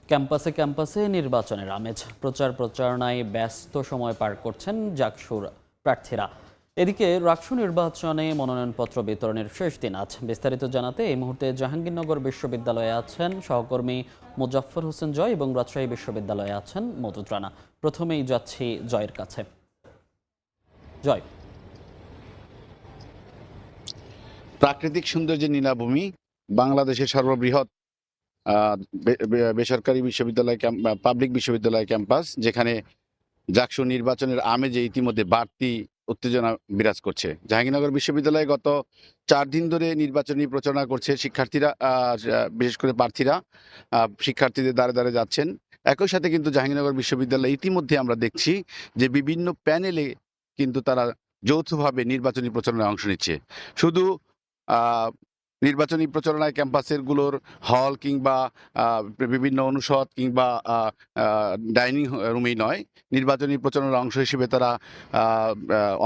ক্যাম্পাসে ক্যাম্পাসে নির্বাচনের আমেজ, প্রচারণায় ব্যস্ত সময় পার করছেন জাকসুর প্রার্থীরা। এদিকে রাকসু নির্বাচনে মনোনয়নপত্র বিতরণের শেষ দিন আজ। বিস্তারিত জানাতে এই মুহূর্তে জাহাঙ্গীরনগর বিশ্ববিদ্যালয়ে আছেন সহকর্মী মোজাফফর হোসেন জয় এবং রাজশাহী বিশ্ববিদ্যালয়ে আছেন মদুদ রানা। প্রথমেই যাচ্ছি জয়ের কাছে। জয়, প্রাকৃতিক সৌন্দর্যের নীলাভূমি, বাংলাদেশের সর্ববৃহৎ বেসরকারি বিশ্ববিদ্যালয় পাবলিক বিশ্ববিদ্যালয় ক্যাম্পাস, যেখানে জাকসু নির্বাচনের আমেজে ইতিমধ্যে বাড়তি উত্তেজনা বিরাজ করছে। জাহাঙ্গীরনগর বিশ্ববিদ্যালয়ে গত 4 দিন ধরে নির্বাচনী প্রচারণা করছে শিক্ষার্থীরা, বিশেষ করে প্রার্থীরা শিক্ষার্থীদের দ্বারে দ্বারে যাচ্ছেন। একই সাথে কিন্তু জাহাঙ্গীরনগর বিশ্ববিদ্যালয়ে ইতিমধ্যে আমরা দেখছি যে বিভিন্ন প্যানেলে কিন্তু তারা যৌথভাবে নির্বাচনী প্রচারণায় অংশ নিচ্ছে। শুধু নির্বাচনী প্রচারণায় ক্যাম্পাসের গুলোর হল কিংবা বিভিন্ন অনুষদ কিংবা ডাইনিং রুমেই নয়, নির্বাচনী প্রচারণার অংশ হিসেবে তারা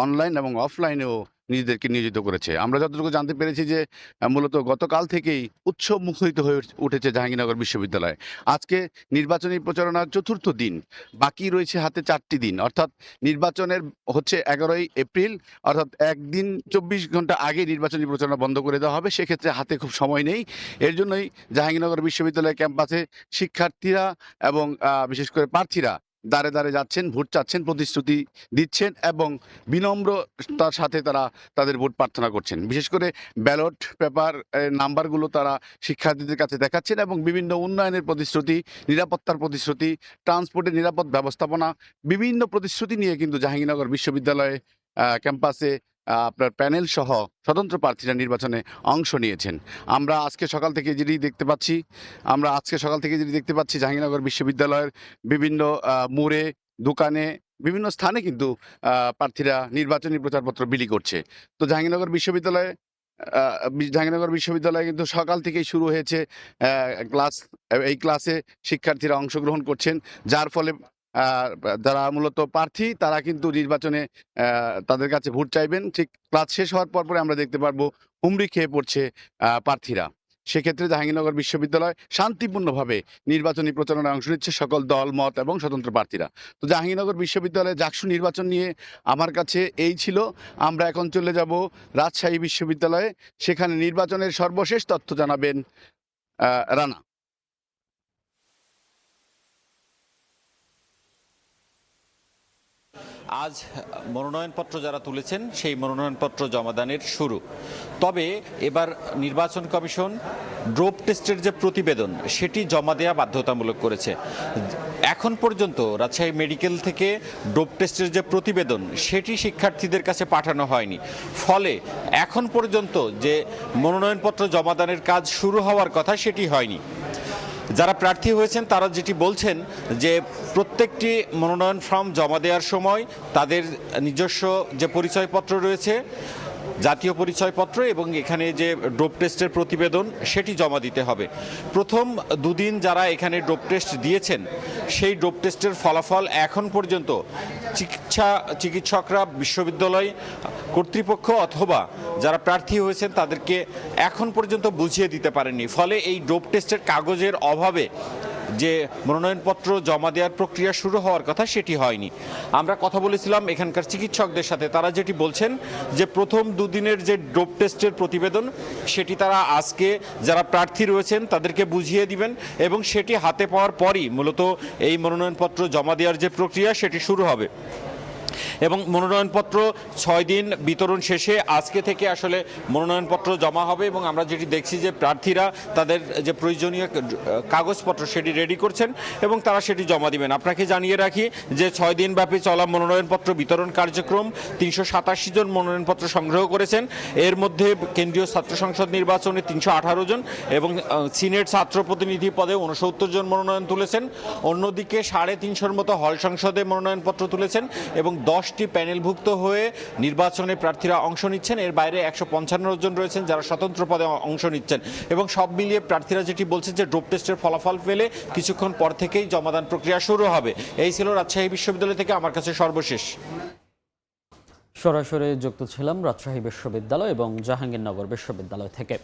অনলাইন এবং অফলাইনেও নিজেদেরকে নিয়োজিত করেছে। আমরা যতটুকু জানতে পেরেছি যে মূলত গতকাল থেকেই উৎসব মুখরিত হয়ে উঠেছে জাহাঙ্গীরনগর বিশ্ববিদ্যালয়। আজকে নির্বাচনী প্রচারণার 4র্থ দিন, বাকি রয়েছে হাতে 4টি দিন, অর্থাৎ নির্বাচনের হচ্ছে 11ই এপ্রিল, অর্থাৎ একদিন 24 ঘন্টা আগে নির্বাচনী প্রচারণা বন্ধ করে দেওয়া হবে। সেক্ষেত্রে হাতে খুব সময় নেই। এর জন্যই জাহাঙ্গীরনগর বিশ্ববিদ্যালয় ক্যাম্পাসে শিক্ষার্থীরা এবং বিশেষ করে প্রার্থীরা দ্বারে দ্বারে যাচ্ছেন, ভোট চাচ্ছেন, প্রতিশ্রুতি দিচ্ছেন এবং বিনম্রতার সাথে তারা তাদের ভোট প্রার্থনা করছেন। বিশেষ করে ব্যালট পেপার নাম্বারগুলো তারা শিক্ষার্থীদের কাছে দেখাচ্ছেন এবং বিভিন্ন উন্নয়নের প্রতিশ্রুতি, নিরাপত্তার প্রতিশ্রুতি, ট্রান্সপোর্টের নিরাপদ ব্যবস্থাপনা, বিভিন্ন প্রতিশ্রুতি নিয়ে কিন্তু জাহাঙ্গীরনগর বিশ্ববিদ্যালয়ে ক্যাম্পাসে আপনার প্যানেল সহ স্বতন্ত্র প্রার্থীরা নির্বাচনে অংশ নিয়েছেন। আমরা আজকে সকাল থেকে যেটি দেখতে পাচ্ছি জাহাঙ্গীরনগর বিশ্ববিদ্যালয়ের বিভিন্ন মোড়ে, দোকানে, বিভিন্ন স্থানে কিন্তু প্রার্থীরা নির্বাচনী প্রচারপত্র বিলি করছে। তো জাহাঙ্গীরনগর বিশ্ববিদ্যালয়ে কিন্তু সকাল থেকেই শুরু হয়েছে ক্লাস। এই ক্লাসে শিক্ষার্থীরা অংশগ্রহণ করছেন, যার ফলে যারা মূলত প্রার্থী তারা কিন্তু নির্বাচনে তাদের কাছে ভোট চাইবেন। ঠিক ক্লাস শেষ হওয়ার পরে আমরা দেখতে পারবো হুমড়ি খেয়ে পড়ছে প্রার্থীরা। সেক্ষেত্রে জাহাঙ্গীরনগর বিশ্ববিদ্যালয় শান্তিপূর্ণভাবে নির্বাচনী প্রচারণায় অংশ নিচ্ছে সকল দল, মত এবং স্বতন্ত্র প্রার্থীরা। তো জাহাঙ্গীরনগর বিশ্ববিদ্যালয়ে জাকসু নির্বাচন নিয়ে আমার কাছে এই ছিল। আমরা এখন চলে যাব রাজশাহী বিশ্ববিদ্যালয়ে, সেখানে নির্বাচনের সর্বশেষ তথ্য জানাবেন রানা। আজ মনোনয়নপত্র যারা তুলেছেন সেই মনোনয়নপত্র জমাদানের শুরু। তবে এবার নির্বাচন কমিশন ড্রপ টেস্টের যে প্রতিবেদন সেটি জমা দেওয়া বাধ্যতামূলক করেছে। এখন পর্যন্ত রাজশাহী মেডিকেল থেকে ড্রপ টেস্টের যে প্রতিবেদন সেটি শিক্ষার্থীদের কাছে পাঠানো হয়নি। ফলে এখন পর্যন্ত যে মনোনয়নপত্র জমাদানের কাজ শুরু হওয়ার কথা সেটি হয়নি। যারা প্রার্থী হয়েছেন তারা যেটি বলছেন যে প্রত্যেকটি মনোনয়ন ফর্ম জমা দেওয়ার সময় তাদের নিজস্ব যে পরিচয়পত্র রয়েছে, জাতীয় পরিচয়পত্র এবং এখানে যে ড্রপ টেস্টের প্রতিবেদন সেটি জমা দিতে হবে। প্রথম দুদিন যারা এখানে ড্রপ টেস্ট দিয়েছেন সেই ড্রপ টেস্টের ফলাফল এখন পর্যন্ত চিকিৎসকরা, বিশ্ববিদ্যালয় কর্তৃপক্ষ অথবা যারা প্রার্থী হয়েছেন তাদেরকে এখন পর্যন্ত বুঝিয়ে দিতে পারেননি। ফলে এই ড্রপ টেস্টের কাগজের অভাবে যে মনোনয়নপত্র জমা দেওয়ার প্রক্রিয়া শুরু হওয়ার কথা সেটি হয়নি। আমরা কথা বলেছিলাম এখানকার চিকিৎসকদের সাথে, তারা যেটি বলছেন যে প্রথম দুদিনের যে ড্রপ টেস্টের প্রতিবেদন সেটি তারা আজকে যারা প্রার্থী রয়েছেন তাদেরকে বুঝিয়ে দিবেন এবং সেটি হাতে পাওয়ার পরই মূলত এই মনোনয়নপত্র জমা দেওয়ার যে প্রক্রিয়া সেটি শুরু হবে। এবং মনোনয়নপত্র 6 দিন বিতরণ শেষে আজকে থেকে আসলে মনোনয়নপত্র জমা হবে এবং আমরা যেটি দেখছি যে প্রার্থীরা তাদের যে প্রয়োজনীয় কাগজপত্র সেটি রেডি করছেন এবং তারা সেটি জমা দিবেন। আপনাকে জানিয়ে রাখি যে 6 দিন ব্যাপী চলা মনোনয়নপত্র বিতরণ কার্যক্রম 387 জন মনোনয়নপত্র সংগ্রহ করেছেন। এর মধ্যে কেন্দ্রীয় ছাত্র সংসদ নির্বাচনে 318 জন এবং সিনেট ছাত্র প্রতিনিধি পদে 69 জন মনোনয়ন তুলেছেন। অন্যদিকে 350-র মতো হল সংসদে মনোনয়নপত্র তুলেছেন এবং 10টি প্যানেলভুক্ত হয়ে নির্বাচনে প্রার্থীরা অংশ নিচ্ছেন। এর বাইরে 155 জন রয়েছেন যারা স্বতন্ত্র পদে অংশ নিচ্ছেন এবং সব মিলিয়ে প্রার্থীরা যেটি বলছেন যে ড্রপ টেস্টের ফলাফল পেলে কিছুক্ষণ পর থেকেই জমাদান প্রক্রিয়া শুরু হবে। এই ছিল রাজশাহী বিশ্ববিদ্যালয় থেকে আমার কাছে সর্বশেষ। সরাসরি যুক্ত ছিলাম রাজশাহী বিশ্ববিদ্যালয় এবং জাহাঙ্গীরনগর বিশ্ববিদ্যালয় থেকে।